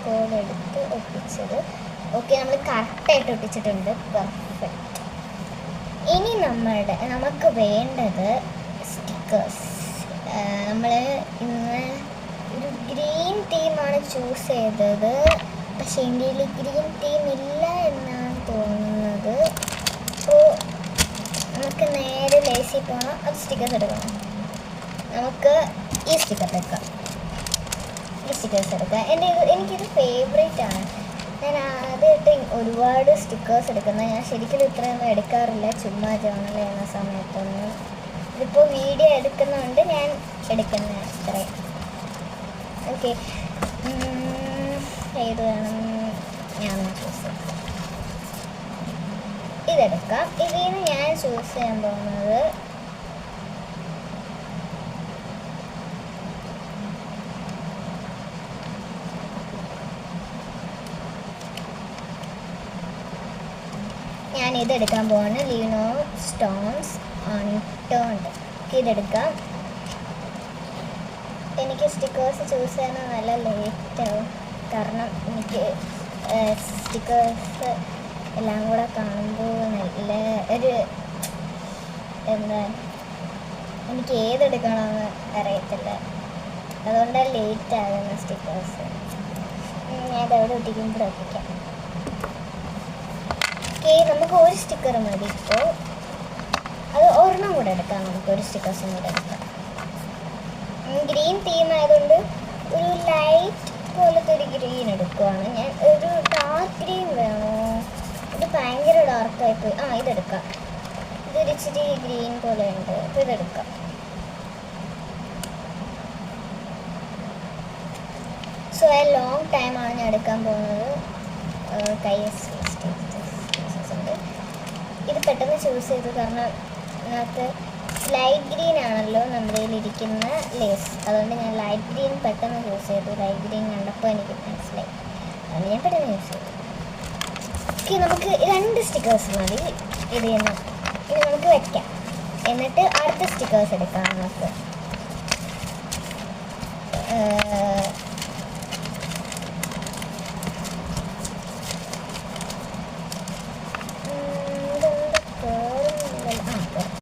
ഫെവിക്കോൾ എടുത്ത് ഒട്ടിച്ചത്. ഓക്കെ, നമ്മൾ കറക്റ്റായിട്ട് ഒട്ടിച്ചിട്ടുണ്ട്. പെർഫെക്റ്റ്. ഇനി നമുക്ക് വേണ്ടത് സ്റ്റിക്കേഴ്സ്. നമ്മൾ ഇന്ന് ഒരു ഗ്രീൻ തീമാണ് ചൂസ് ചെയ്തത്. പക്ഷേ ഇന്ത്യയിൽ ഗ്രീൻ തീം ഇല്ല എന്നാണ് തോന്നുന്നത്. അപ്പോൾ നമുക്ക് നേരെ ലേസിൽ പോകണം. അത് സ്റ്റിക്കേഴ്സ് എടുക്കണം. നമുക്ക് ഈ സ്റ്റിക്കർ എടുക്കാം. ഈ സ്റ്റിക്കേഴ്സ് എടുക്കാം. എനിക്കിത് ഫേവറേറ്റ് ആണ്. ഞാൻ ആദ്യമായിട്ട് ഒരുപാട് സ്റ്റിക്കേഴ്സ് എടുക്കുന്നത്. ഞാൻ ശരിക്കും ഇത്രയൊന്നും എടുക്കാറില്ല, ചുമ്മാ ജേർണൽ ചെയ്യുന്ന സമയത്തൊന്നും. ഇതിപ്പോൾ വീഡിയോ എടുക്കുന്നതുകൊണ്ട് ഞാൻ എടുക്കുന്നത് അത്രയും. ഓക്കെ, ഏത് വേണം? ഞാൻ ചൂസ് ചെയ്യാം. ഇതെടുക്കാം. ഇതിൽ നിന്ന് ഞാൻ ചൂസ് ചെയ്യാൻ പോകുന്നത് ഞാൻ ഇതെടുക്കാൻ പോവാണ്. ലീനോ സ്റ്റോൺസ് അൺടേൺഡ്. ഇതെടുക്കാം. എനിക്ക് സ്റ്റിക്കേഴ്സ് ചൂസ് ചെയ്യാൻ നല്ല ലേറ്റാവും. കാരണം എനിക്ക് സ്റ്റിക്കേഴ്സ് എല്ലാം കൂടെ കാണുമ്പോൾ നല്ല എനിക്ക് ഏതെടുക്കണമെന്ന് അറിയത്തില്ല. അതുകൊണ്ടാണ് ലേറ്റ് ആകുന്ന സ്റ്റിക്കേഴ്സ്. ഞാൻ ഇതെവിടെ ഒട്ടിക്കുമ്പോൾ ഒട്ടിക്കാം. ഓക്കെ, നമുക്ക് ഒരു സ്റ്റിക്കർ മതി. ഇപ്പോൾ അത് ഒരെണ്ണം കൂടെ എടുക്കാം. നമുക്ക് ഒരു സ്റ്റിക്കേഴ്സും കൂടെ എടുക്കാം. ഗ്രീൻ തീം ആയതുകൊണ്ട് ഒരു ലൈറ്റ് പോലത്തെ ഒരു ഗ്രീൻ എടുക്കുവാണ് ഞാൻ. ഒരു ഡാർക്ക് ഗ്രീൻ വേണോ? ഇത് ഭയങ്കര ഡാർക്കായിപ്പോയി. ഇതെടുക്കാം. ഇതൊരു ഇച്ചിരി ഗ്രീൻ പോലെ ഉണ്ട്. അപ്പോൾ ഇതെടുക്കാം. സോ ലോങ് ടൈമാണ് ഞാൻ എടുക്കാൻ പോകുന്നത്. ഇത് പെട്ടെന്ന് ചൂസ് ചെയ്തു. കാരണം ഇതിനകത്ത് ലൈറ്റ് ഗ്രീൻ ആണല്ലോ നമ്മുടെ കയ്യിലിരിക്കുന്ന ലേസ്. അതുകൊണ്ട് ഞാൻ ലൈറ്റ് ഗ്രീൻ പെട്ടെന്ന് ചൂസ് ചെയ്തു. ലൈറ്റ് ഗ്രീൻ കണ്ടപ്പോൾ എനിക്ക് മനസ്സിലായി. അതുകൊണ്ട് ഞാൻ പെട്ടെന്ന് യൂസ് ചെയ്തു. ഓക്കെ, നമുക്ക് 2 സ്റ്റിക്കേഴ്സ് മതി. ഇത് നമുക്ക് വയ്ക്കാം. എന്നിട്ട് അടുത്ത സ്റ്റിക്കേഴ്സ് എടുക്കാം. നമുക്ക്